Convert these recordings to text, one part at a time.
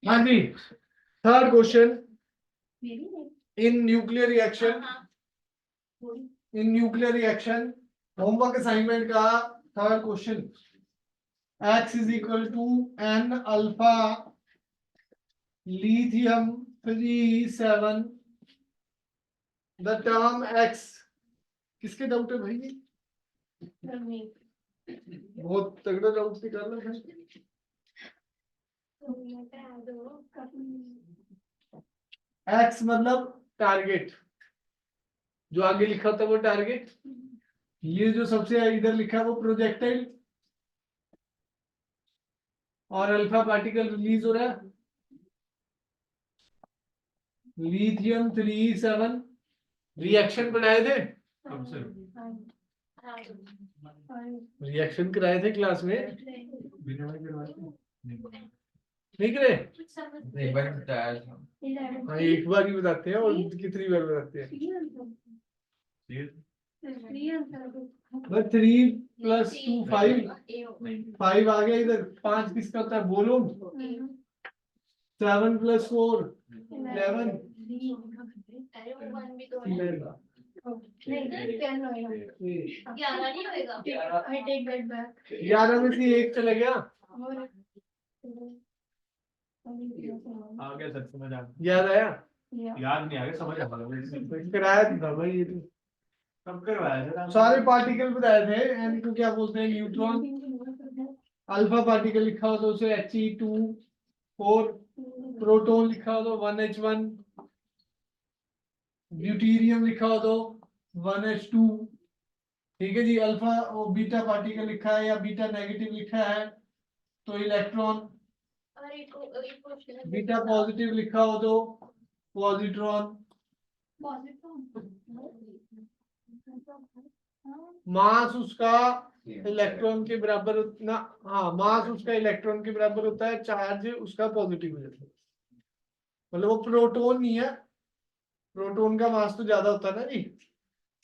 हाँ जी, third question in nuclear reaction, homework assignment का third question, x is equal to n alpha lithium 37, the term x। किसके doubt है भाई? बहुत तगड़ा डाउट निकाल रहा है। x मतलब टारगेट, जो आगे लिखा होता है वो टारगेट, ये जो सबसे इधर लिखा है वो प्रोजेक्टाइल, और अल्फा पार्टिकल रिलीज हो रहा है लिथियम 37। रिएक्शन बनाए थे, रिएक्शन कराए थे क्लास में, नहीं करे? एक बार बताया था। हाँ, एक बार ही बताते हैं और कितनी बार बताते हैं? बस 3 + 2 5, 5 आ गया इधर। 5 किसका होता है? बोलो। 7 + 4 11, 11 में से एक चला गया। आ गया सर, समझ आ गया। याद आया? याद नहीं आ गया, समझ आ गया। कराया था भाई ये तो। कब करवाया था? सारे पार्टिकल बताए थे। एन को क्या बोलते हैं? न्यूट्रॉन। अल्फा पार्टिकल लिखा हो तो उसे He2 4, प्रोटॉन लिखा हो तो 1H1, ड्यूटीरियम लिखा हो तो 1H2। ठीक है जी। अल्फा और बीटा पार्टिकल लिखा है या बीटा नेगेटिव लिखा है तो इलेक्ट्रॉन, बीटा पॉजिटिव लिखा हो तो पॉजिट्रॉन। मास उसका इलेक्ट्रॉन के बराबर उतना, हाँ, मास उसका इलेक्ट्रॉन के बराबर होता है, चार्ज उसका पॉजिटिव हो जाता है। मतलब वो प्रोटॉन नहीं है, प्रोटॉन का मास तो ज्यादा होता है ना जी।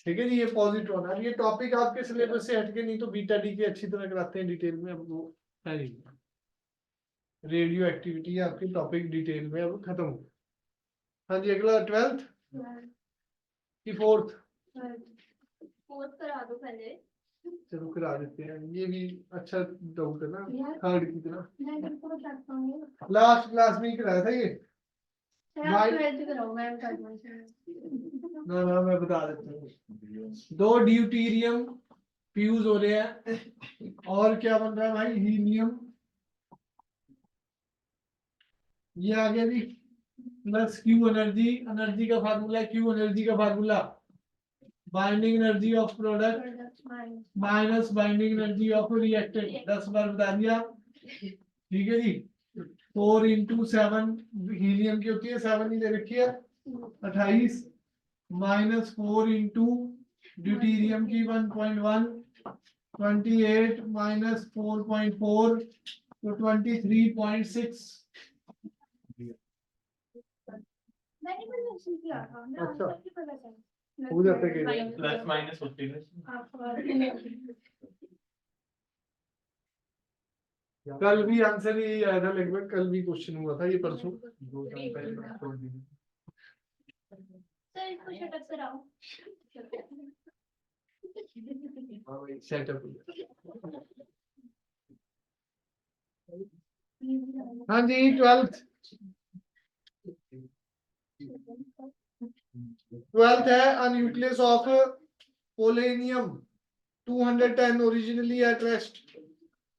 ठीक है जी, ये पॉजिट्रॉन है। ये टॉपिक आपके सिलेबस से हटके, नहीं तो बीटा डी के अच्छी तरह कराते हैं डिटेल में, अब वो है नहीं। रेडियो एक्टिविटी आपके टॉपिक डिटेल में अब खत्म हो। हाँ जी, अगला 12th की 4th? करा दो पहले। चलो करा देते हैं, ये भी अच्छा डाउट है ना, थर्ड की तरह। लास्ट क्लास में ही कराया था ये। ना मैं बता देता हूँ। 2 ड्यूटीरियम फ्यूज हो रहे हैं और क्या बन रहा है भाई? हीलियम। ये आ गया जी, प्लस क्यू एनर्जी। एनर्जी का फार्मूला, क्यू एनर्जी का formula binding energy of product minus binding energy of reactant. 10 बार बता दिया। ठीक है जी। 4 × 7 हीलियम की होती है, 7 ही दे रखी है, 28, माइनस 4 × ड्यूटीरियम की 1.1, 28 माइनस 4.4 तो 23.6। अच्छा, हो जाता है प्लस माइनस 50। कल भी आंसर यही आया था लगभग, कल भी क्वेश्चन हुआ था ये परसों। 2 साल पहले छोड़ दी। सर इसको शटअप कराओ। सेटअप। हाँ जी, 12th है a nucleus of polonium 210 originally at rest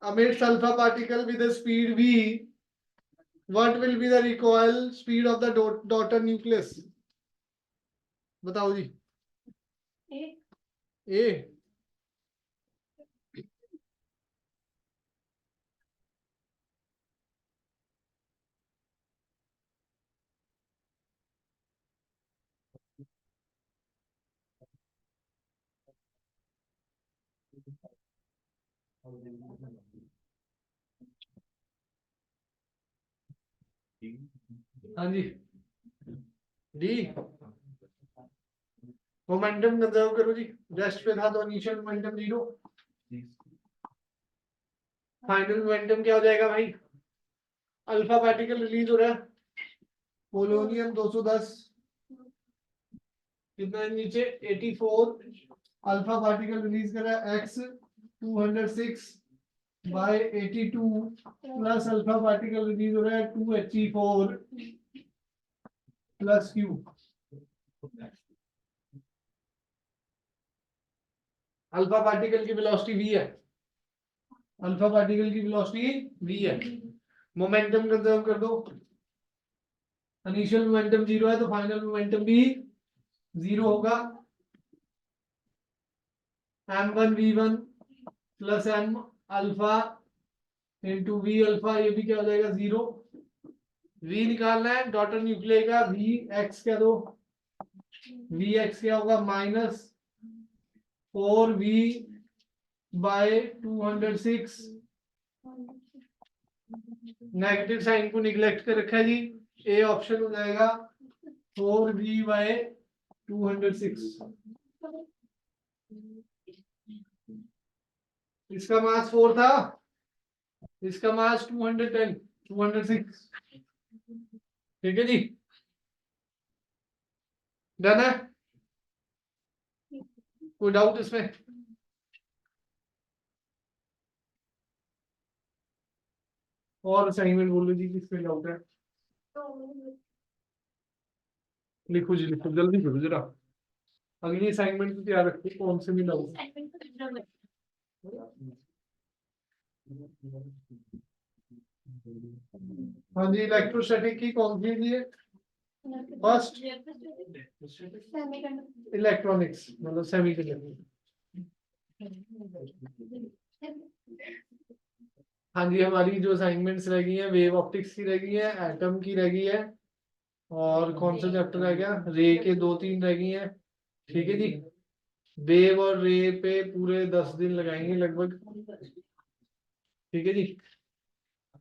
amidst alpha particle with a speed v. What will be the recoil speed of the daughter nucleus? बताओ जी। ए हाँ जी, डी। मोमेंटम कंजर्व करो जी। Rest पे था तो initial momentum 0, final momentum क्या हो जाएगा भाई? अल्फा पार्टिकल रिलीज हो रहा है, पोलोनियम 210, कितना है नीचे 84, अल्फा पार्टिकल रिलीज कर रहा है X 206 by 82 plus alpha particle release हो रहा है 2He4 plus Q. Alpha particle की वेलोसिटी v है, अल्फा पार्टिकल की वेलोसिटी v है। मोमेंटम कंजर्व कर दो, इनिशियल मोमेंटम 0 है तो फाइनल मोमेंटम भी 0 होगा। m1v1 plus m alpha into v alpha, ये भी क्या हो जाएगा 0। v निकालना है डॉटर न्यूक्लियर का, vx क्या दो, vx क्या होगा -4v बाय 206, नेगेटिव साइन को निगलेक्ट कर रखा है जी, ए ऑप्शन हो जाएगा 4v बाय 206। इसका मास 4 था, इसका मास 210 206, ठीक है जी, डन है, कोई डाउट इसमें? और असाइनमेंट बोलो जी किसमें डाउट है, लिखो जी लिखो, जल्दी करो जरा, अगली असाइनमेंट को तैयार रखो, कौन से भी डाउट। हाँ जी, इलेक्ट्रोस्टैटिक की कौन सी थी फर्स्ट? इलेक्ट्रॉनिक्स मतलब सेमीकंडक्टर। हाँ जी, हमारी जो असाइनमेंट्स रह गई हैं वेव ऑप्टिक्स की रह गई है, एटम की रह गई है, और कौन सा चैप्टर रह गया, रे के 2-3 रह गई हैं, ठीक है जी। वेव और रे पे पूरे 10 दिन लगाएंगे लगभग, ठीक है जी।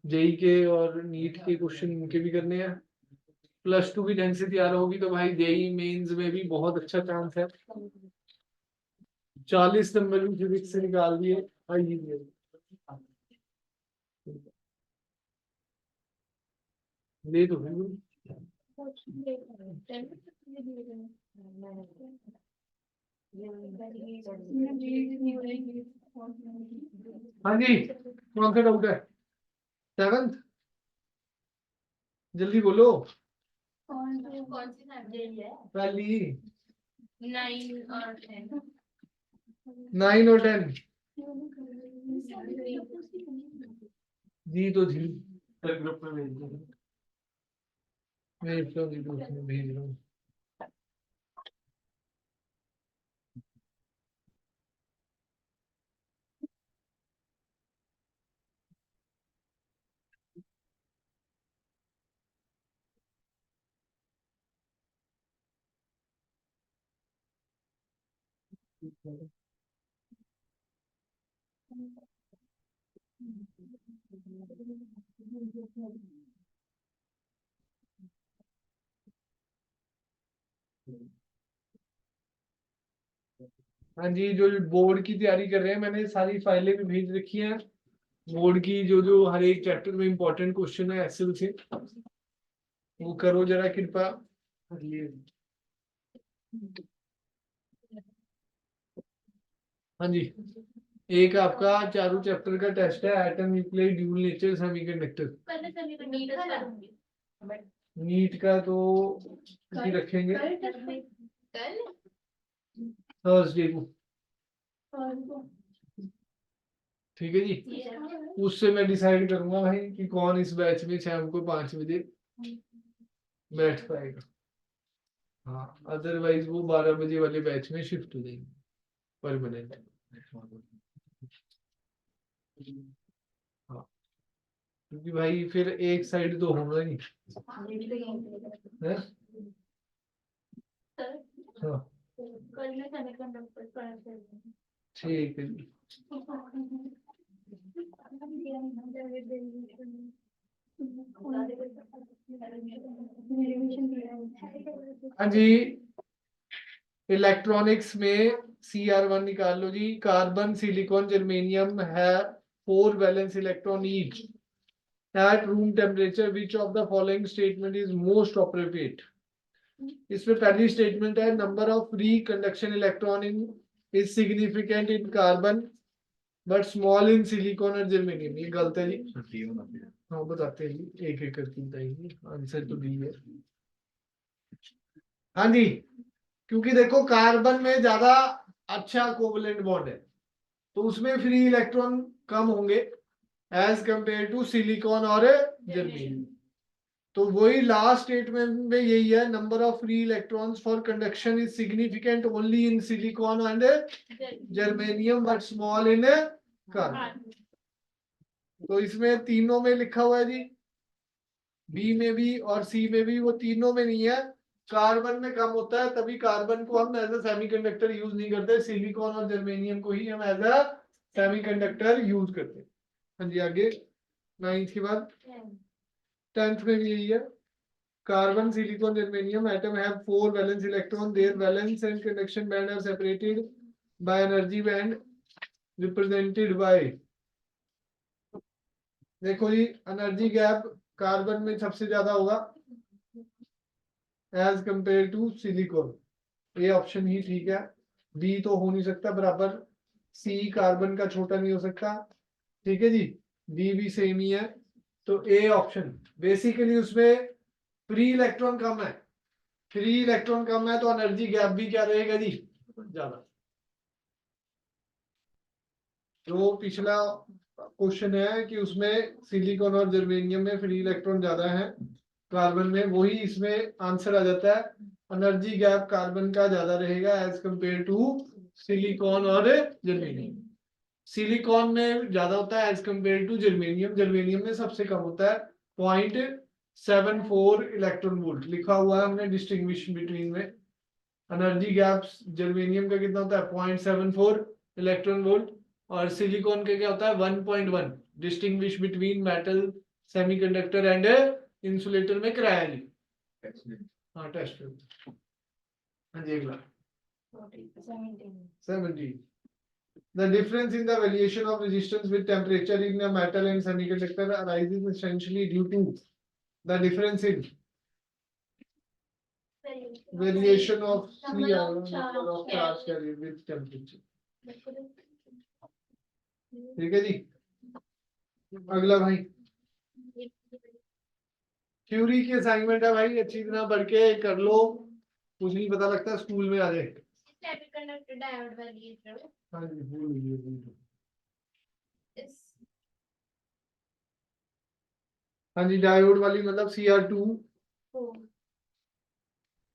जेई के और नीट के क्वेश्चन इनके भी करने हैं, +2 भी ढंग से तैयार होगी तो भाई जेई मेंस में भी बहुत अच्छा चांस है। 40 नंबर भी फिजिक्स से निकाल दिए, ले तो बिल्कुल। हाँ जी, कौन सा डाउट है? 7th, जल्दी बोलो। कौन सी सब्जेक्ट है? पहली 9 और 10। 9 और 10 जी तो थी, ग्रुप में भेज दो। भेज दो, भेज रहा हूँ। हाँ जी, जो बोर्ड की तैयारी कर रहे हैं मैंने सारी फाइलें भी भेज रखी हैं, बोर्ड की जो जो हर एक चैप्टर में इंपॉर्टेंट क्वेश्चन है एक्सेल से, वो करो जरा कृपा। हाँ जी, एक आपका चारों चैप्टर का टेस्ट है, atom nuclear dual nature semiconductor. NEET का तो किसी रखेंगे थर्सडे को, ठीक है जी। उससे मैं डिसाइड करूंगा भाई कि कौन इस बैच में शाम को 5 बजे बैठ पाएगा, हाँ अदरवाइज वो 12 बजे वाले बैच में शिफ्ट हो जाएंगे परमानेंट। हाँ, क्योंकि भाई फिर एक साइड तो होना ही है। हाँ ठीक है जी। हाँ जी, इलेक्ट्रॉनिक्स में CR1 निकाल लो जी, कार्बन सिलिकॉन जर्मेनियम है 4 valence electron each, at room temperature, which of the following statement is most appropriate? इसमें पहली स्टेटमेंट है number of free conduction electron in is significant in carbon but small in silicon और germanium. ये गलत है जी। हाँ बताते हैं जी, एक एक करके बताइए, आंसर तो दी है। हाँ जी, क्योंकि देखो कार्बन में ज्यादा अच्छा कोवलेंट बॉन्ड है तो उसमें फ्री इलेक्ट्रॉन कम होंगे एज कंपेयर टू सिलिकॉन और जर्मेनियम। तो वही लास्ट स्टेटमेंट में यही है, number of free electrons for conduction is significant only in silicon and germanium but small in carbon. तो इसमें तीनों में लिखा हुआ है जी, बी में भी और सी में भी, वो तीनों में नहीं है। कार्बन में कम होता है, तभी कार्बन को हम एज अ सेमीकंडक्टर यूज नहीं करते, सिलिकॉन और जर्मेनियम को ही हम एज अ सेमीकंडक्टर यूज करते हैं। हाँ जी आगे, 9th के बाद 10th में भी यही है। Carbon, silicon, germanium atom have 4 valence electron. Their valence and conduction band are separated by energy band represented by। देखो जी, एनर्जी गैप कार्बन में सबसे ज्यादा होगा एज कंपेयर टू सिलिकॉन। ये ऑप्शन ही ठीक है, बी तो हो नहीं सकता बराबर, सी कार्बन का छोटा नहीं हो सकता, ठीक है जी, बी भी सेम ही है। तो ए ऑप्शन, बेसिकली उसमें फ्री इलेक्ट्रॉन कम है, फ्री इलेक्ट्रॉन कम है तो एनर्जी गैप भी क्या रहेगा जी, ज्यादा। जो पिछला क्वेश्चन है कि उसमें सिलिकॉन और जर्मेनियम में फ्री इलेक्ट्रॉन ज्यादा है कार्बन में, वही इसमें आंसर आ जाता है। एनर्जी गैप कार्बन का ज्यादा रहेगा एज कंपेयर टू सिलिकॉन और जर्मेनियम। सिलिकॉन में ज्यादा होता है as compare to germanium, germanium में सबसे कम होता है 0.74 इलेक्ट्रॉन वोल्ट लिखा हुआ है हमने डिस्टिंग्विश बिटवीन में। एनर्जी गैप जर्मेनियम का कितना होता है 0.74 इलेक्ट्रॉन वोल्ट, और सिलिकॉन का क्या होता है 1.1। Distinguish between metal, semiconductor and insulator में कराया जी। हाँ टेस्ट। हाँ जी अगला 17। The difference in the variation of resistance with temperature in a metal and semiconductor arises essentially due to the difference in variation of number of charge carried with temperature। ठीक है जी, अगला भाई थ्योरी की assignment है भाई, अच्छी तरह पढ़ के कर लो, कुछ नहीं पता लगता स्कूल में आ जाए। सेमीकंडक्टर डायोड वाली है जो। हाँ जी भूल गई। हाँ जी डायोड वाली मतलब Cr2।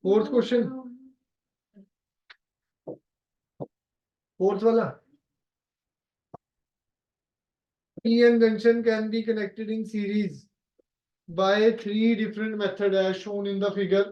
फोर्थ क्वेश्चन, फोर्थ वाला, p-n junction can be connected in series by 3 different methods as shown in the figure।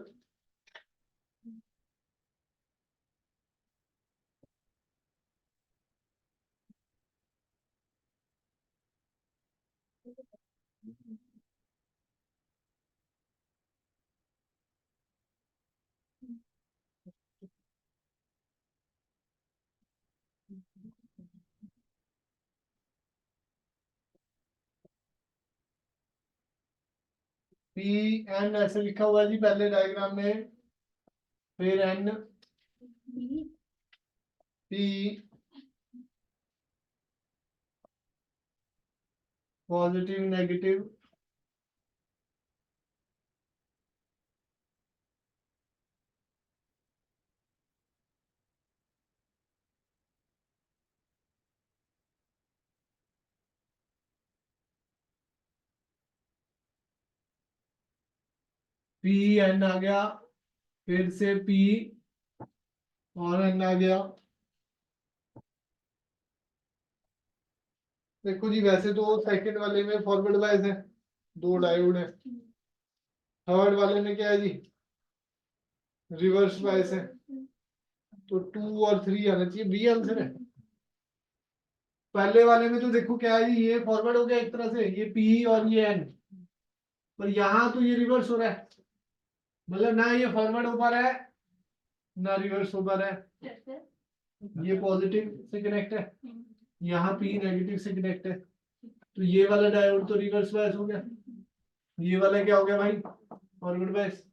p-n ऐसे लिखा हुआ है जी पहले डायग्राम में, फिर n p positive negative, p-n आ गया, फिर से p और n आ गया। देखो जी वैसे तो सेकंड वाले में फॉरवर्ड बायस है, 2 डायोड है, थर्ड वाले में क्या है जी रिवर्स बायस है, तो 2 और 3 आना चाहिए, बी आंसर है। पहले वाले में तो देखो क्या है जी, ये फॉरवर्ड हो गया एक तरह से, ये p और ये n, पर यहाँ तो ये रिवर्स हो रहा है, मतलब ना ये फॉरवर्ड हो पा रहा है ना रिवर्स हो पा रहा है। ये पॉजिटिव से कनेक्ट है, यहाँ p नेगेटिव से कनेक्ट है, तो ये वाला डायोड तो रिवर्स बायस हो गया। ये वाला क्या हो गया भाई, फॉरवर्ड बायस।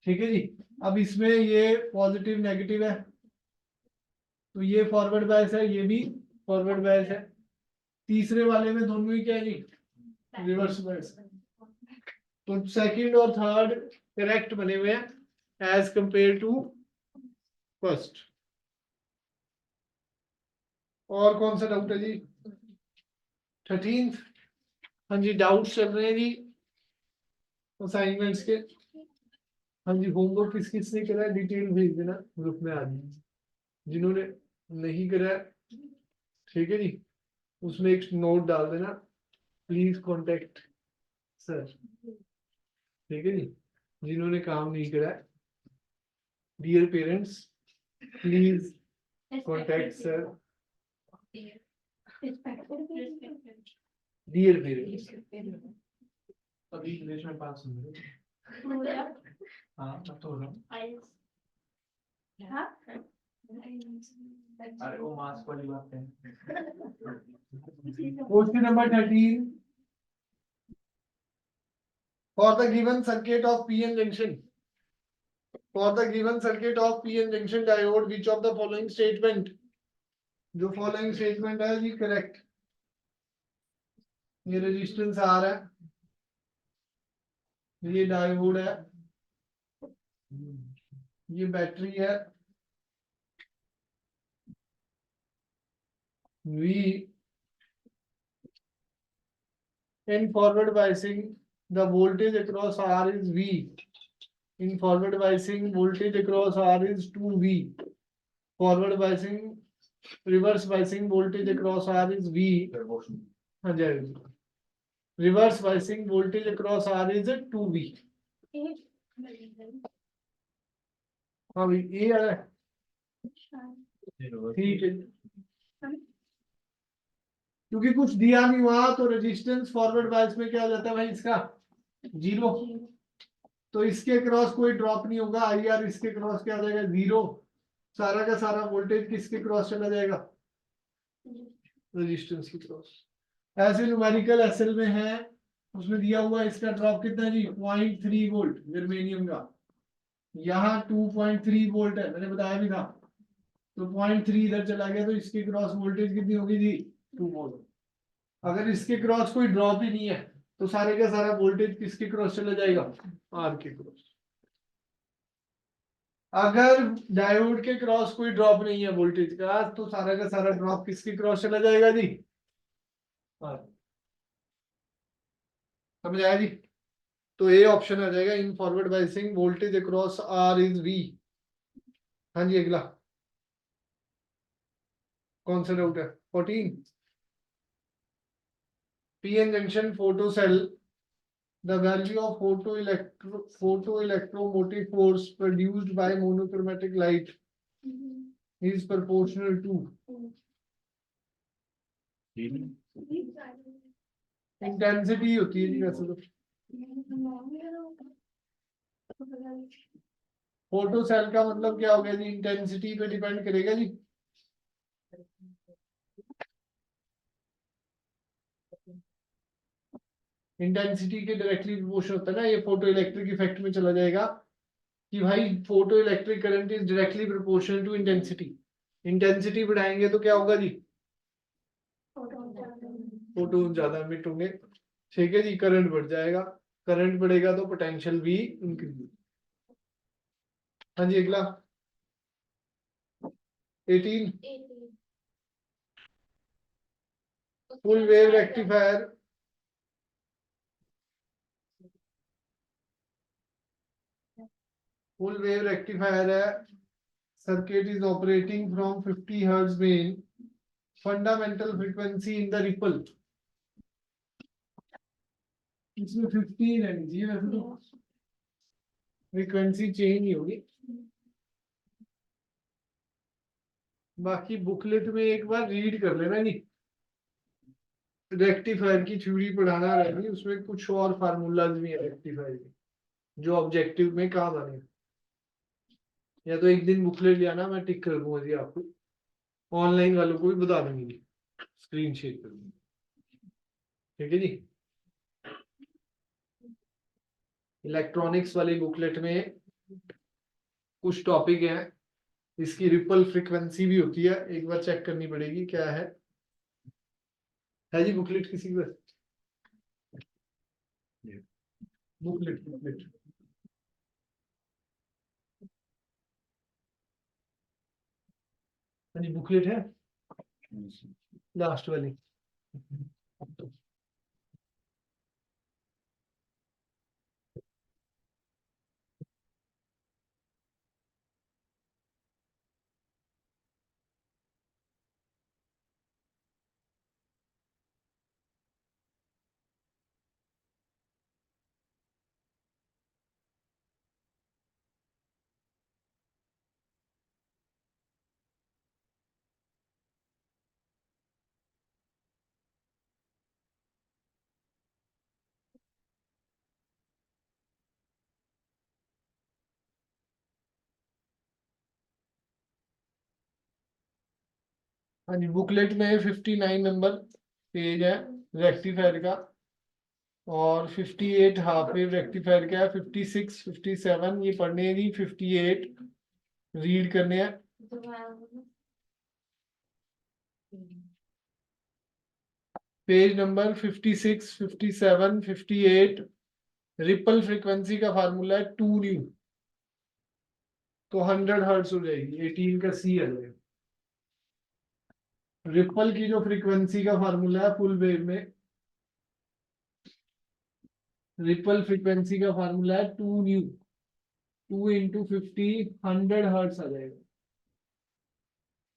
ठीक है जी। अब इसमें ये पॉजिटिव नेगेटिव है, तो ये फॉरवर्ड बायस है, ये भी फॉरवर्ड बायस है। तीसरे वाले में दोनों ही क्या है जी, रिवर्स बायस। तो सेकंड और थर्ड करेक्ट बने हुए हैं एज कंपेयर टू फर्स्ट। और कौन सा डाउट है जी, 13th। हाँ जी, डाउट्स चल रहे हैं जी असाइनमेंट्स के। हाँ जी, होमवर्क किस किस ने करा है डिटेल भेज देना ग्रुप में आज, जिन्होंने नहीं करा है, ठीक है जी, उसमें एक नोट डाल देना, प्लीज कॉन्टेक्ट सर। ठीक है जी, जिन्होंने काम नहीं करा है, dear parents please contact sir. Dear parents, अभी इंग्लिश में पास होंगे। हाँ अब तो हो रहा हूँ। अरे वो मास्क वाली बात है। Question number 13, for the given circuit of PN junction, for the given circuit of PN junction diode, which of the following statement, जो फॉलोइंग स्टेटमेंट है जी करेक्ट। ये रेजिस्टेंस आर है, ये डायोड है, ये बैटरी है, V in forward biasing the voltage across R is V. In forward biasing voltage across R is 2V. Forward biasing, reverse biasing voltage across R is V. हाँ जी, reverse biasing voltage across R is 2V. हाँ भाई ये आ रहा है, ठीक है। क्योंकि कुछ दिया नहीं हुआ तो रेजिस्टेंस फॉरवर्ड बायस में क्या हो जाता है भाई इसका, 0। तो इसके क्रॉस कोई ड्रॉप नहीं होगा, IR इसके क्रॉस क्या हो जाएगा, 0। सारा का सारा वोल्टेज किसके क्रॉस चला जाएगा, रेजिस्टेंस की क्रॉस। ऐसे न्यूमेरिकल SL में है, उसमें दिया हुआ इसका ड्रॉप कितना जी, 0.3 वोल्ट जर्मेनियम का। यहाँ 2.3 वोल्ट है, मैंने बताया भी था। तो 0.3 इधर चला गया, तो इसकी क्रॉस वोल्टेज कितनी होगी जी, 2 वोल्ट। अगर इसके क्रॉस कोई ड्रॉप ही नहीं है, तो सारे का सारा वोल्टेज किसके क्रॉस चला जाएगा, आर के क्रॉस। अगर डायोड के क्रॉस कोई ड्रॉप नहीं है वोल्टेज का, तो सारा का सारा ड्रॉप किसके क्रॉस चला जाएगा जी, आर। समझ आया जी। तो ये ऑप्शन आ जाएगा, in forward biasing voltage across R is V. हाँ जी, अगला कौन सा डाउट है, 14। PN junction photocell, the value of photoelectromotive force produced by monochromatic light is proportional to, intensity होती है जी वैसे तो। फोटो सेल का मतलब क्या हो गया जी, इंटेंसिटी पे डिपेंड करेगा जी। इंटेंसिटी के डायरेक्टली प्रोपोर्शनल होता है ना, ये फोटो इलेक्ट्रिक इफेक्ट में चला जाएगा कि भाई photo electric current is directly proportional to intensity. Intensity बढ़ाएंगे तो क्या होगा जी, फोटोन ज्यादा एमिट होंगे। ठीक है जी, करंट बढ़ जाएगा, करंट बढ़ेगा तो पोटेंशियल भी इंक्रीज। हाँ जी, अगला 18, full wave rectifier, full wave rectifier है, circuit is operating from 50 hertz main, fundamental frequency in the ripple. इसमें 50 रहनी चाहिए वैसे तो, फ्रीक्वेंसी चेंज नहीं होगी। बाकी बुकलेट में एक बार रीड कर लेना जी, रेक्टिफायर की थ्योरी पढ़ाना रहेगी, उसमें कुछ और फार्मूलाज भी है रेक्टिफायर के, जो ऑब्जेक्टिव में काम आने। या तो एक दिन बुकलेट ले आना, मैं टिक कर दूंगा जी आपको, ऑनलाइन वालों को भी बता दूंगी, स्क्रीन शेयर कर दूंगी। ठीक है जी। इलेक्ट्रॉनिक्स वाली बुकलेट में कुछ टॉपिक है, इसकी रिपल फ्रीक्वेंसी भी होती है, एक बार चेक करनी पड़ेगी क्या है जी बुकलेट किसी की बुकलेट बुकलेट हाँ जी बुकलेट है लास्ट वाली। हाँ जी बुकलेट में 59 नंबर पेज है रेक्टिफायर का, और 58 हाफ वेव रेक्टिफायर का है, 56 57 ये पढ़ने हैं जी, 58 रीड करने हैं। पेज नंबर 56 57 58 रिपल फ्रीक्वेंसी का फार्मूला है 2 न्यू, तो 100 हर्ट्ज हो जाएगी, 18 का सी आ जाएगा। रिपल की जो फ्रीक्वेंसी का फार्मूला है फुल वेव में, रिपल फ्रीक्वेंसी का फार्मूला है 2 न्यू, 2 इंटू 50 100 हर्ट्ज आ जाएगा।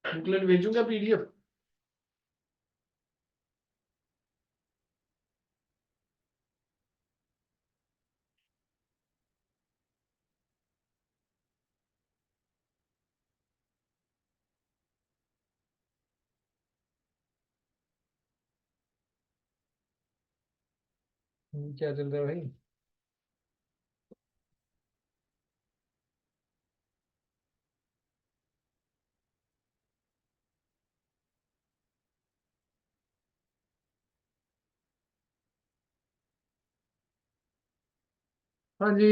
बुकलेट भेजूंगा पीडीएफ। क्या चल रहा है भाई? हाँ जी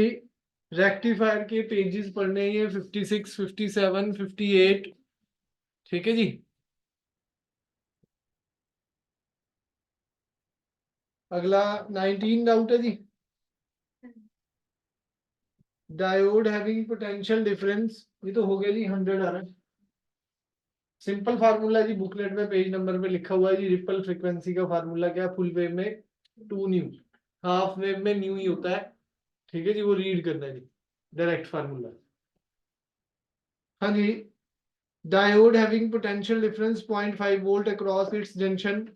रेक्टिफायर के पेजेस पढ़ने हैं ये 56 57 58, ठीक है जी। अगला 19 डाउट है जी, डायोड हैविंग पोटेंशियल डिफरेंस, ये तो हो गया जी 100 आ रहा है। सिंपल फार्मूला जी बुकलेट में पेज नंबर पे लिखा हुआ है जी, रिपल फ्रीक्वेंसी का फार्मूला क्या है, फुल वेव में 2 न्यू, हाफ वेव में न्यू ही होता है, ठीक है जी, वो रीड करना है जी, डायरेक्ट फार्मूला। हाँ जी diode having potential difference 0.5 volt across its junction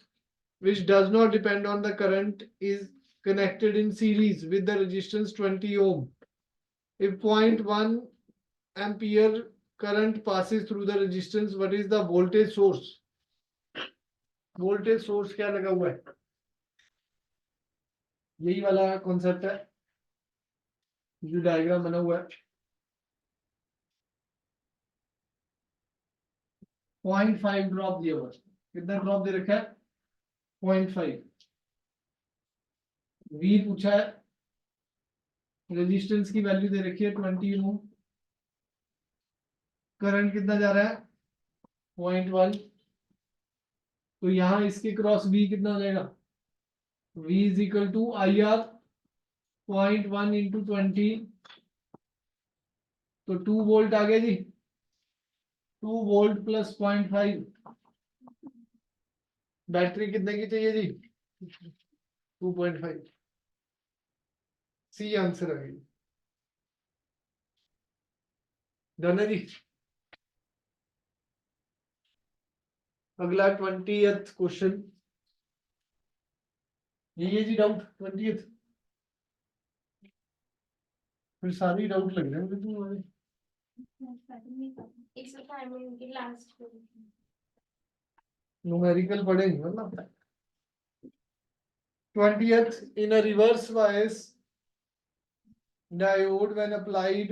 which does not depend on the current is connected in series with the resistance 20 ohm. If 0.1 ampere current passes through the resistance, what is the voltage source? Voltage source क्या लगा हुआ है, यही वाला concept है जो diagram बना हुआ है। 0.5 ड्रॉप दिया हुआ है, कितना ड्रॉप दे रखा है 0.5। V पूछा है, रेजिस्टेंस की वैल्यू दे रखी है 20 ओम, करंट कितना जा रहा है 0.1, तो यहाँ इसके क्रॉस V कितना हो जाएगा, V is equal to I R 0.1 into 20, तो 2 वोल्ट आ गया जी, 2 वोल्ट प्लस 0.5, बैटरी कितने की चाहिए जी 2.5, सी आंसर आ गई। डन है जी। अगला 20th क्वेश्चन, ये जी डाउट 20th, फिर सारे डाउट लग रहे हैं मुझे तुम्हारे। न्यूमेरिकल पढ़ेंगे मतलब। 20th, in a reverse bias diode when applied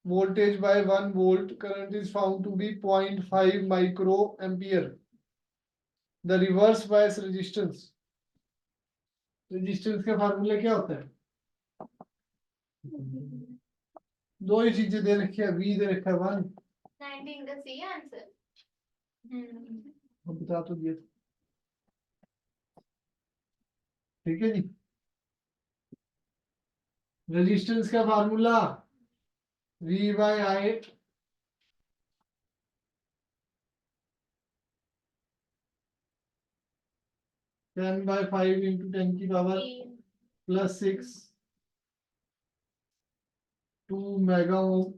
voltage by 1 volt, current is found to be 0.5 microampere. The reverse bias resistance, resistance का फार्मूला क्या होता है, दो ही चीजें दे रखी है, वी दे रखा है 1। 19 का सी आंसर। अब बता तो दिया, ठीक है जी। रेजिस्टेंस का formula V by I, 10/5 into 10⁻+6 2 mega ohm.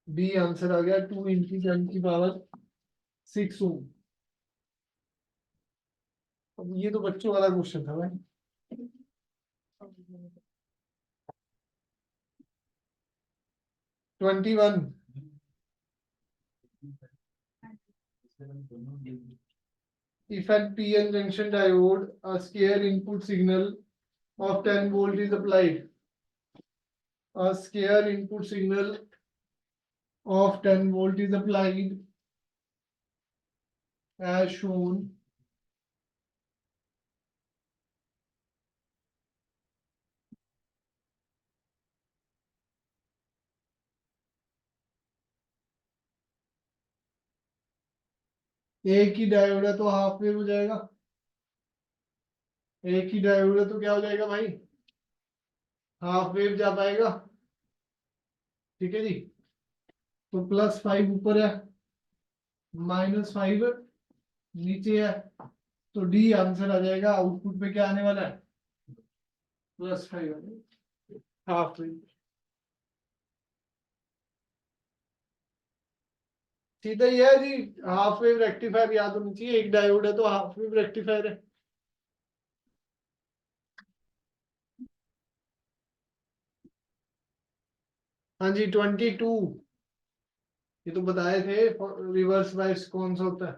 B answer आ गया 2 इंटू 10⁻6 ओम। अब ये तो बच्चों वाला क्वेश्चन था भाई। 21, if at PN junction diode a square input signal of 10 volt is applied, a square input signal of 10 volt is applied as shown. एक ही डायोड है तो हाफ वेव हो जाएगा, एक ही डायोड है तो क्या हो जाएगा भाई, हाफ वेव जा पाएगा, ठीक है जी। तो +5 ऊपर है, -5 नीचे है, तो डी आंसर आ जाएगा। आउटपुट पे क्या आने वाला है, +5 हाफ वेव। सीधा ही है जी, हाफ वेव रेक्टिफायर याद होनी चाहिए, एक डायोड है तो हाफ वेव रेक्टिफायर है। हाँ जी 22, ये तो बताए थे, रिवर्स बायस कौन सा होता है,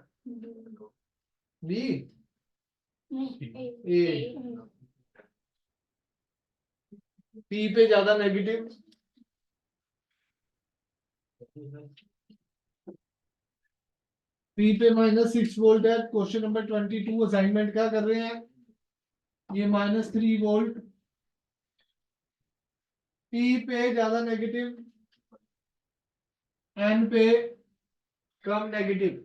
बी ए। पी पे ज्यादा नेगेटिव, पी पे -6 वोल्ट है। क्वेश्चन नंबर 22 असाइनमेंट क्या कर रहे हैं, ये -3 वोल्ट, पी पे ज्यादा नेगेटिव, एन पे कम नेगेटिव।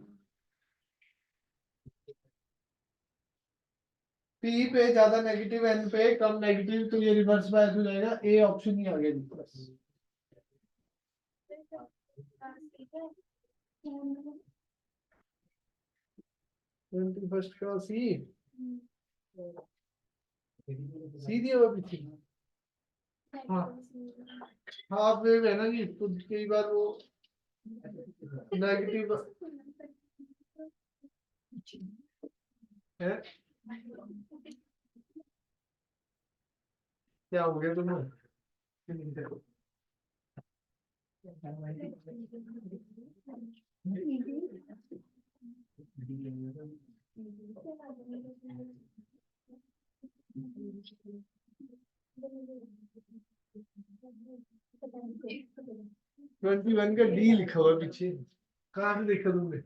पी पे ज्यादा नेगेटिव, एन पे कम नेगेटिव, तो ये रिवर्स बायस हो जाएगा, ए ऑप्शन ही आ गया जी बस। 21 का सी, सी दिया हुआ पीछे। हाँ हाफ वेव है ना जी, तो कई बार वो नेगेटिव है। क्या हो गया तुम्हें, 21 का डी लिखा हुआ पीछे, कहाँ से देखा तुमने,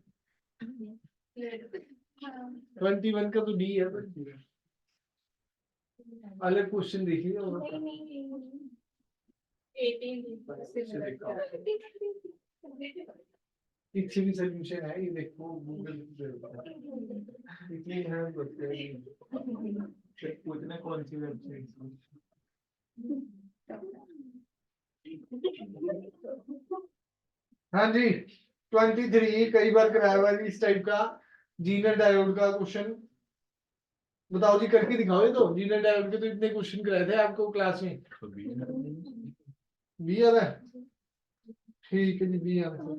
21 का तो डी है, अलग क्वेश्चन देखिए पीछे भी सोल्यूशन है, ये देखो गूगल इतनी है पूछना कौन सी वेबसाइट। हाँ जी 23 कई बार कराया हुआ है इस टाइप का जीनर डायोड का क्वेश्चन। बताओ जी, करके दिखाओ, ये तो जीनर डायोड के तो इतने क्वेश्चन कराए थे आपको क्लास में। बी आ रहा है, ठीक है जी, बी आ रहा है।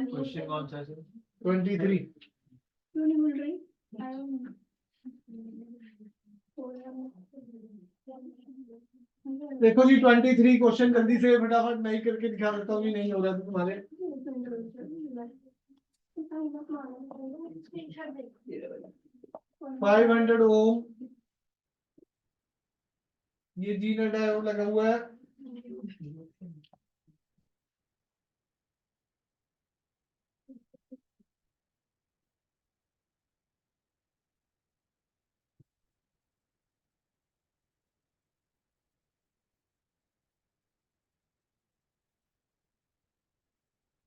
क्वेश्चन कौन सा है 23। देखो जी 23 क्वेश्चन जल्दी से फटाफट नहीं करके दिखा देता हूँ, नहीं हो रहा था तुम्हारे। 500 ओम, ये जीनर डायोड लगा हुआ है,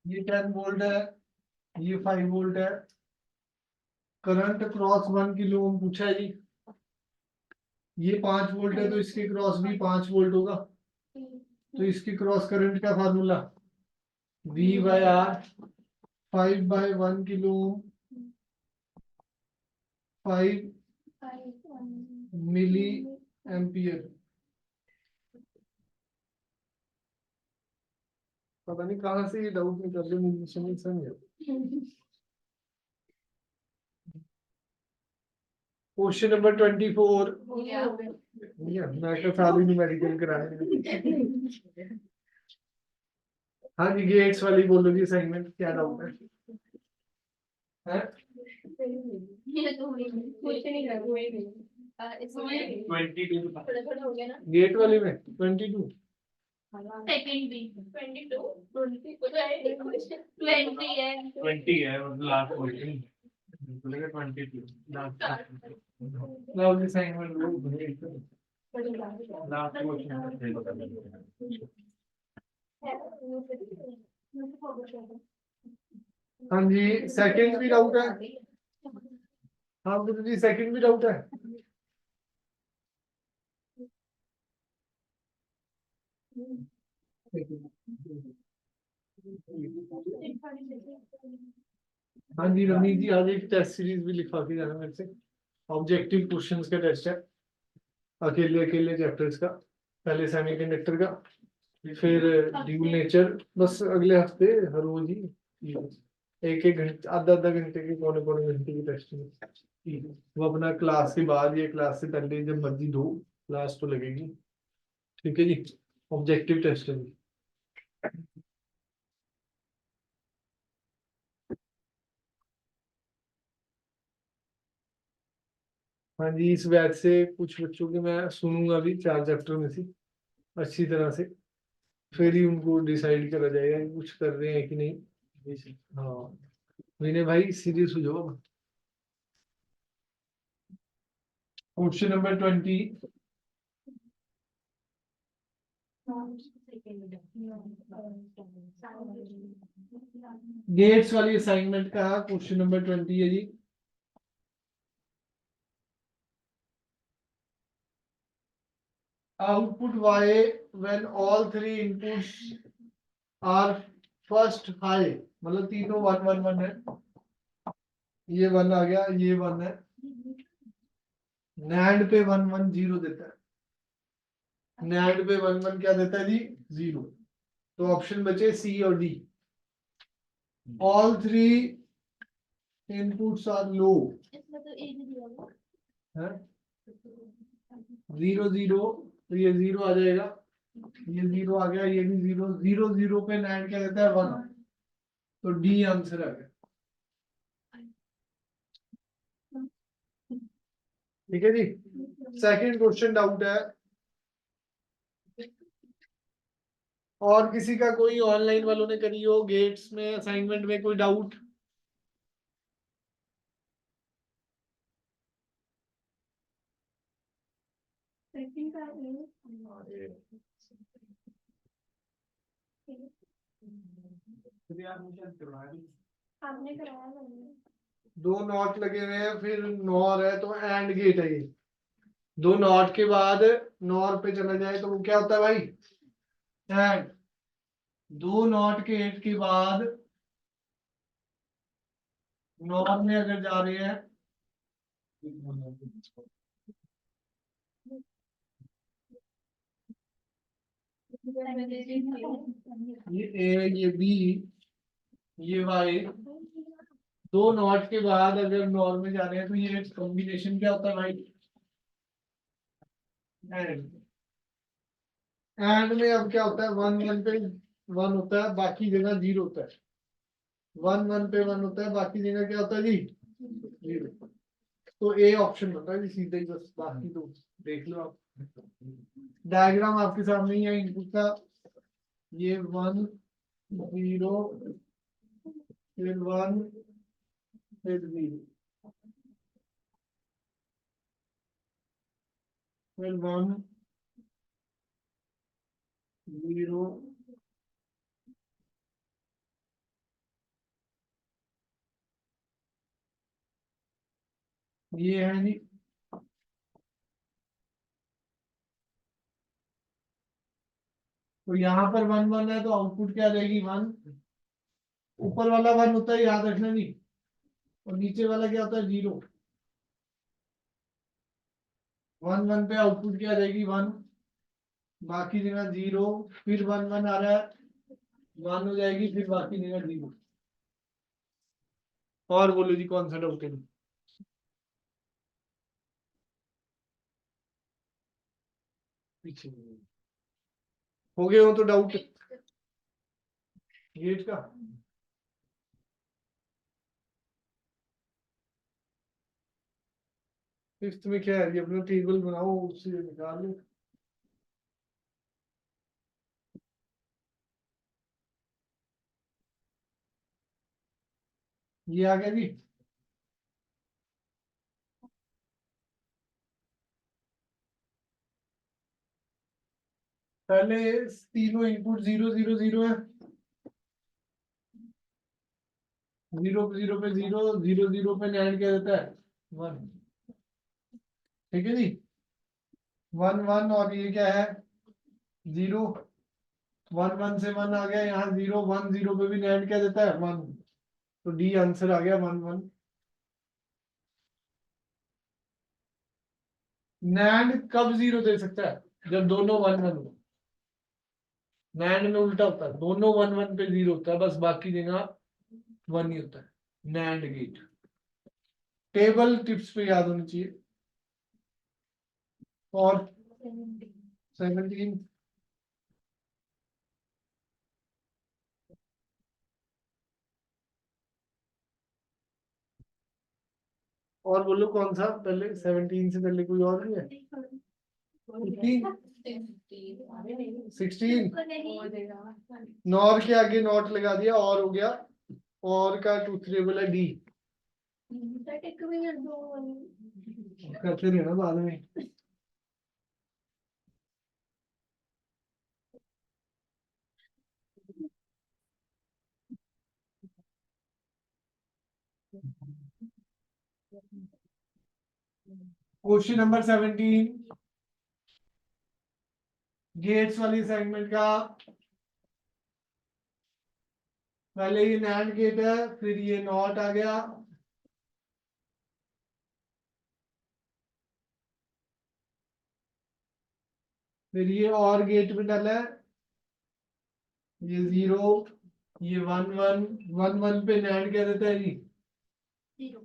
ये 10 वोल्ट है, ये 5 वोल्ट है। करंट क्रॉस 1 किलो ओम पूछा है जी। ये 5 वोल्ट है तो इसके क्रॉस भी 5 वोल्ट होगा। तो इसके क्रॉस करंट का formula V by R, 5 by 1 kilo ohm, 5 milli ampere. पता नहीं कहाँ से ये डाउट निकल रहे, मुझे समझ से नहीं आता। Question number 24। मैं तो सारी नहीं मेडिकल कराने। हाँ जी, गेट्स वाली बोलो जी, असाइनमेंट क्या डाउट है? हैं? कुछ नहीं कर हुए इसमें 22 थोड़ा थोड़ा हो गया ना। गेट वाली में 22। सेकंड भी 22 20 है 20 है मतलब लास्ट क्वेश्चन। बोलेगा 22 last now the assignment low. Last question. हाँ जी, सेकंड भी डाउट है। हाँ गुरु जी, सेकंड भी डाउट है। हाँ जी रमीज जी, आज एक टेस्ट सीरीज भी लिखवा के जाना मेरे से। ऑब्जेक्टिव क्वेश्चंस का टेस्ट है, अकेले अकेले चैप्टर्स का। पहले सेमीकंडक्टर का, फिर ड्यूल नेचर। बस अगले हफ्ते हर रोज ही एक एक घंटे, आधा आधा घंटे के, पौने पौने घंटे की टेस्ट है। वो अपना क्लास के बाद या क्लास से पहले जब मर्जी दो, क्लास तो लगेगी। ठीक है जी, ऑब्जेक्टिव टेस्ट है जी। हाँ जी, इस बैच से कुछ बच्चों के मैं सुनूंगा भी, 4 चैप्टर में से अच्छी तरह से, फिर ही उनको डिसाइड करा जाएगा कि कुछ कर रहे हैं कि नहीं। हाँ विनय भाई, सीरियस हो जाओ। Question number 20। गेट्स वाली असाइनमेंट का क्वेश्चन नंबर 20 है जी। Output y when all three inputs are first high, मतलब तीनों 1 1 1 है। ये 1 आ गया, ये 1 है। नैंड पे 1 1 0 देता है। नैंड पे 1 1 क्या देता है जी? 0। तो ऑप्शन बचे सी और D. All three inputs are low इसमें तो ए भी दिया हुआ है। 0 0, तो ये 0 आ जाएगा, ये 0 आ गया, ये भी 0 0 0 पे नैंड क्या देता है? 1। तो डी आंसर आ गया। ठीक है जी। सेकंड क्वेश्चन डाउट है, और किसी का कोई ऑनलाइन वालों ने करी हो गेट्स में असाइनमेंट में कोई डाउट? सेकंड का आपने कराया मैंने 2 नॉट लगे हुए हैं, फिर नॉर है, तो एंड गेट है ये। 2 नॉट के बाद नॉर पे चला जाए तो वो क्या होता है भाई? एंड। 2 नॉट के गेट के बाद नॉर में अगर जा रहे हैं, ये ए, ये बी, ये वाई, 2 नॉट के बाद अगर नॉर में जा रहे हैं तो ये कॉम्बिनेशन क्या होता है भाई? एंड। एंड में अब क्या होता है? 1 1 पे 1 होता है, बाकी जगह 0 होता है। 1 1 पे 1 होता है, बाकी जगह क्या होता है जी? 0। तो ए ऑप्शन होता है जी सीधा ही, बस बाकी तो देख लो आप। डायग्राम आपके सामने ही है इनपुट का। ये 1 0, फिर 1, फिर 0, फिर 1 0, ये है जी, तो यहाँ पर 1 1 है तो आउटपुट क्या रहेगी 1। ऊपर वाला 1 होता है, याद रखना जी, और नीचे वाला क्या होता है 0। 1 1 पे आउटपुट क्या रहेगी 1, बाकी जगह 0, फिर 1 1 आ रहा है 1 हो जाएगी, फिर बाकी जगह 0। और बोलो जी कौन सा डाउट है? पीछे हो गए हो तो डाउट गेट का। फिफ्थ में क्या है, ये अपना टेबल बनाओ उससे निकाल लो। ये आ गया जी। पहले तीनों इनपुट 0 0 0 है, 0 0 पे 0 0 0 पे नैंड क्या देता है 1। ठीक है जी, 1 1 और ये क्या है 0। 1 1 से 1 आ गया, यहाँ 0 1 0 पे भी नैंड क्या देता है 1। तो डी आंसर आ गया 1 1। नैंड कब 0 दे सकता है, जब दोनों 1 1 हो। नैंड में उल्टा होता है, दोनों 1 1 पे 0 होता है, बस बाकी जगह 1 ही होता है। नैंड गेट टेबल टिप्स पे याद होनी चाहिए। और 17 और बोलो कौन सा पहले, 17 से पहले कोई और नहीं है? 16 नॉर के आगे नॉट लगा दिया और हो गया, और का ट्रूथ टेबल है डी। करते रहना बाद में। क्वेश्चन नंबर 17 गेट्स वाली सेगमेंट का। पहले ये नैंड गेट है, फिर ये नॉट आ गया, फिर ये और गेट में डाला है, ये 0, ये 1 1 1 1 पे नैंड क्या देता है जी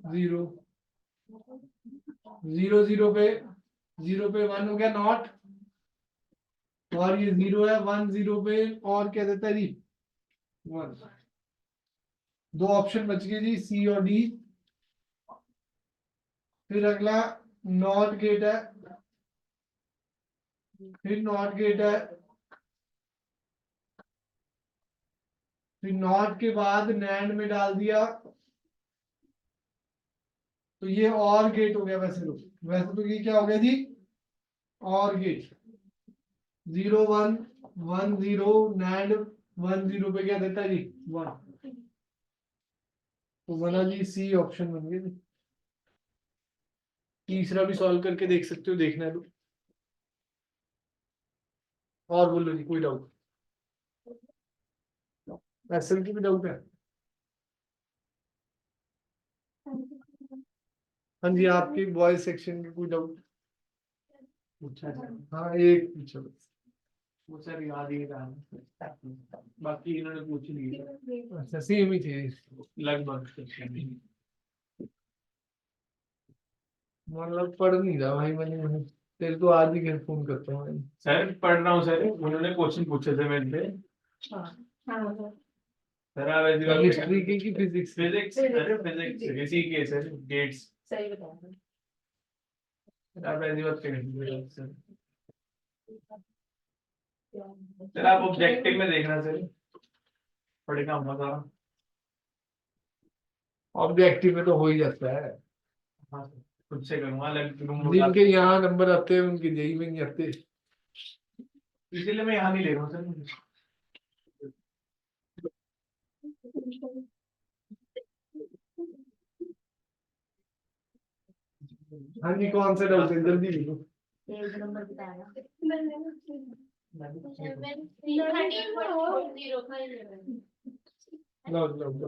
0। 0 0 पे 0 पे 1 हो गया नॉट, और ये 0 है 1 0 पे और क्या देता है जी 1। दो ऑप्शन बच गए जी, सी और डी। फिर अगला नॉट गेट है, फिर नॉट गेट है, फिर नॉट के बाद नैंड में डाल दिया, तो ये और गेट हो गया। वैसे तो ये क्या हो गया जी और गेट। 0 1 1 0 नैंड 1 0 पे क्या देता है जी 1। तो बना जी सी ऑप्शन बन गया जी। तीसरा भी सॉल्व करके देख सकते हो, देखना है तो। और बोलो जी कोई डाउट? एसएल की भी डाउट है? हाँ जी, आपके बॉयज सेक्शन के कोई डाउट? पूछा सर। हाँ एक पूछो बस। वो सर याद ही रहा, बाकी इन्होंने पूछ लिया अच्छा सेम ही थे लगभग। मतलब पढ़ नहीं रहा भाई, मैंने तेरे को आज ही घर फोन करता हूँ भाई। सर पढ़ रहा हूँ सर, उन्होंने क्वेश्चन पूछे थे मेरे से। सर आप ऐसी बात केमिस्ट्री की कि फिजिक्स? फिजिक्स, अरे फिजिक्स इसी के सर गेट्स। सही बताया। आप ऐसी बात करेंगे सर। सर आप ऑब्जेक्टिव में देखना सर, पढ़ेगा मजा। ऑब्जेक्टिव में तो हो ही जाता है, हाँ सर, खुद से करूंगा अलग रूम। जिनके यहाँ नंबर आते हैं उनके जेई में नहीं आते। इसीलिए मैं यहाँ नहीं ले रहा हूँ सर। हाँ जी, कौन सा डाउट है, जल्दी लिखो। पेज नंबर बताया। लो लो लो।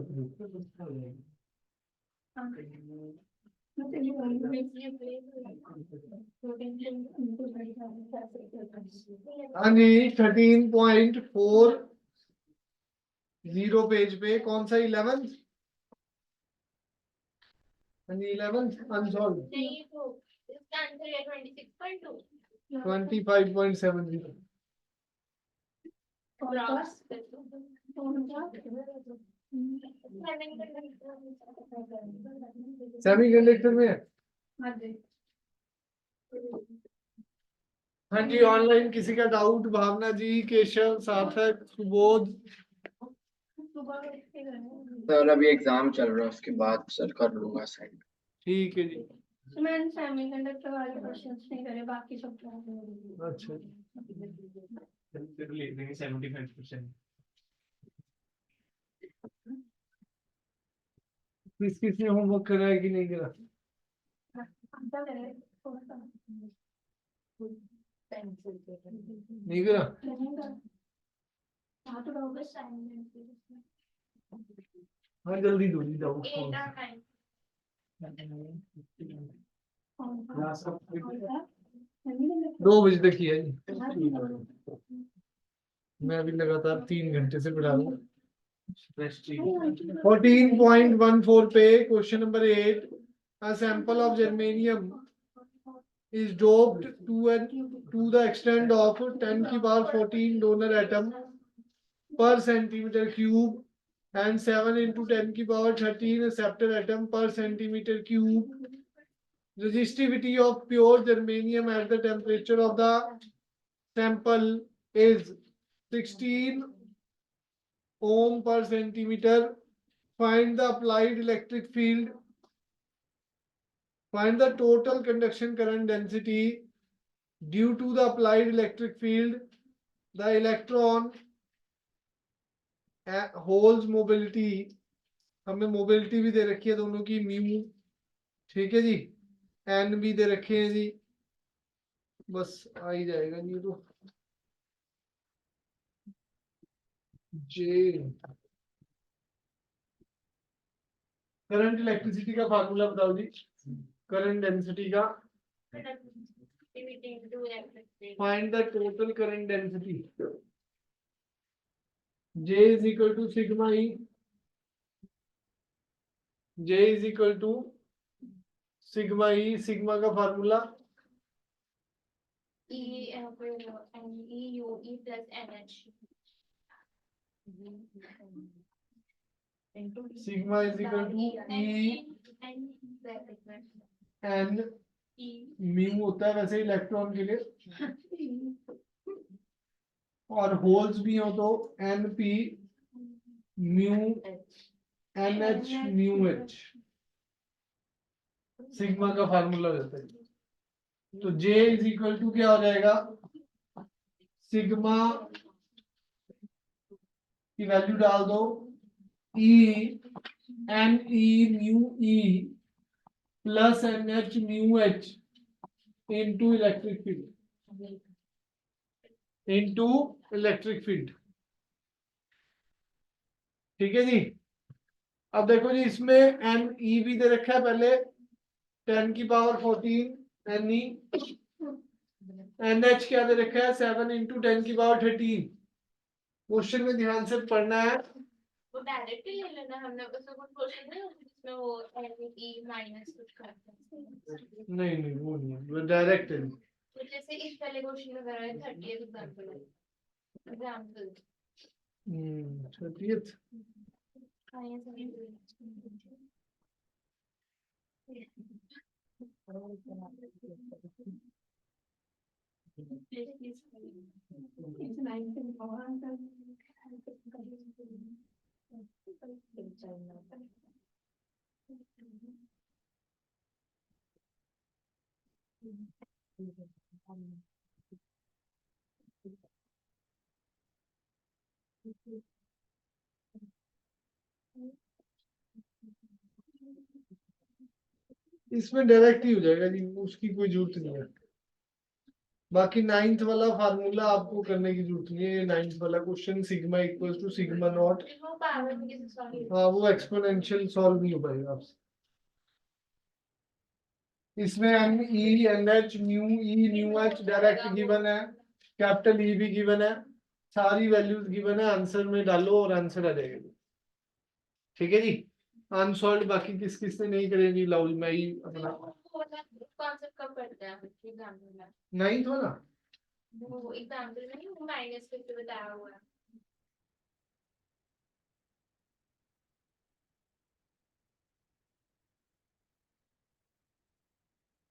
हाँ जी, 13.40 पेज पे कौन सा 11th? हाँ जी, 11th अनसॉल्व 25.70। सेमीकंडक्टर में है। हाँ जी, ऑनलाइन किसी का डाउट? भावना जी, केशव, सार्थक, सुबोध। सर अभी एग्जाम चल रहा है, उसके बाद सर कर लूंगा साइड। ठीक है जी। मैंने सेमीकंडक्टर वाले क्वेश्चंस नहीं करे, बाकी सब तो अच्छा, फिर लिख देंगे 75%। किस किसने होमवर्क करा है कि नहीं करा? अच्छा करे थोड़ा सा नहीं करा? हाँ तो होगा असाइनमेंट हाँ, जल्दी दो जी, जाओ। 2 बजे तक ही है जी। मैं अभी लगातार 3 घंटे से पढ़ा रहा हूँ। 14.14 पे question number 8, a sample of germanium is doped to the extent of 10 की power 14 donor atom per centimeter cube and 7 into 10 की power 13 acceptor atom per centimeter cube. Resistivity of pure germanium at the temperature of the sample is 16 ohm per centimeter. Find the applied electric field. Find the total conduction current density due to the applied electric field. The electron holes mobility, हमें mobility भी दे रखी है दोनों की, mu. ठीक है जी, N भी दे रखे हैं जी। बस आ ही जाएगा जी तो। जे करंट इलेक्ट्रिसिटी का फार्मूला बताओ जी, करंट डेंसिटी का। Find the total current density. J is equal to sigma E. J is equal to sigma E, sigma का फार्मूला sigma is equal to E N mu होता है वैसे इलेक्ट्रॉन के लिए, और होल्स भी हो तो N P mu N H mu H, sigma का फार्मूला रहता है। तो J इज इक्वल टू क्या हो जाएगा, सिग्मा की वैल्यू डाल दो, E N E mu E plus N H mu H into electric field, into electric field. ठीक है जी। अब देखो जी, इसमें एन ई भी दे रखा है पहले 10 की power 14 N E, N H क्या दे रखा है 7 इंटू 10 की पावर 13। क्वेश्चन में ध्यान से पढ़ना है। वो डायरेक्ट ही ले लेना, हमने उसमें कुछ क्वेश्चन नहीं जिसमें वो e माइनस कुछ करते हैं। नहीं नहीं, वो नहीं है, वो डायरेक्ट है। तो जैसे इस वाले क्वेश्चन में करा है 30th एग्जांपल है, एग्जांपल 30th। हाँ ये सभी इसमें डायरेक्ट ही हो जाएगा जी, उसकी कोई जरूरत नहीं है। बाकी 9th वाला फार्मूला आपको करने की जरूरत नहीं है। ये 9th वाला question sigma equal to sigma not, फिर वो पावर में कैसे सॉल्व हाँ वो एक्सपोनेंशियल सॉल्व नहीं हो पाएगा आपसे। इसमें N E N H nu E nu H direct given है, कैपिटल ई भी गिवन है, सारी वैल्यूज गिवन है, आंसर में डालो और आंसर आ जाएगा। ठीक है जी। अनसॉल्व बाकी किस किस ने नहीं करेगी, लाउल मैं ही अपना कॉन्सेप्ट कब पढ़ते हैं एग्जाम्पल में? 9th वाला। वो एग्जाम्पल में नहीं, वो माइनस करके बताया हुआ है।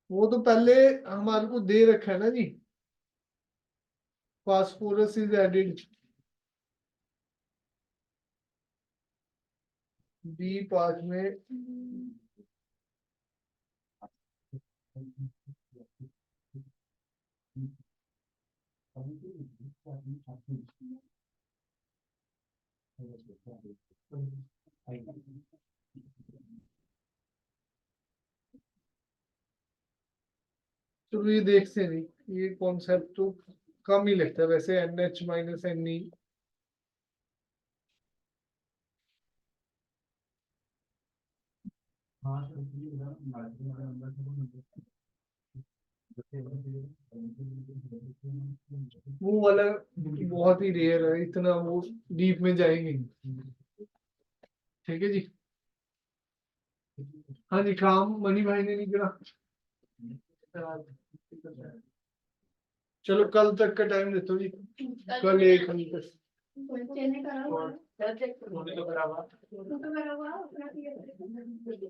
वो तो पहले हमारे को दे रखा है ना जी, phosphorus is added B part में। चलो ये देखते नहीं, ये कॉन्सेप्ट तो कम ही लगता है वैसे, N H minus N E. वो वाला बहुत ही रेयर है, इतना वो डीप में जाएंगे नहीं। ठीक है जी। हाँ जी, काम मनी भाई ने नहीं करा। चलो कल तक का टाइम देता हूँ जी, कल एक घंटे तक। होने तो बराबर तो करा हुआ अपना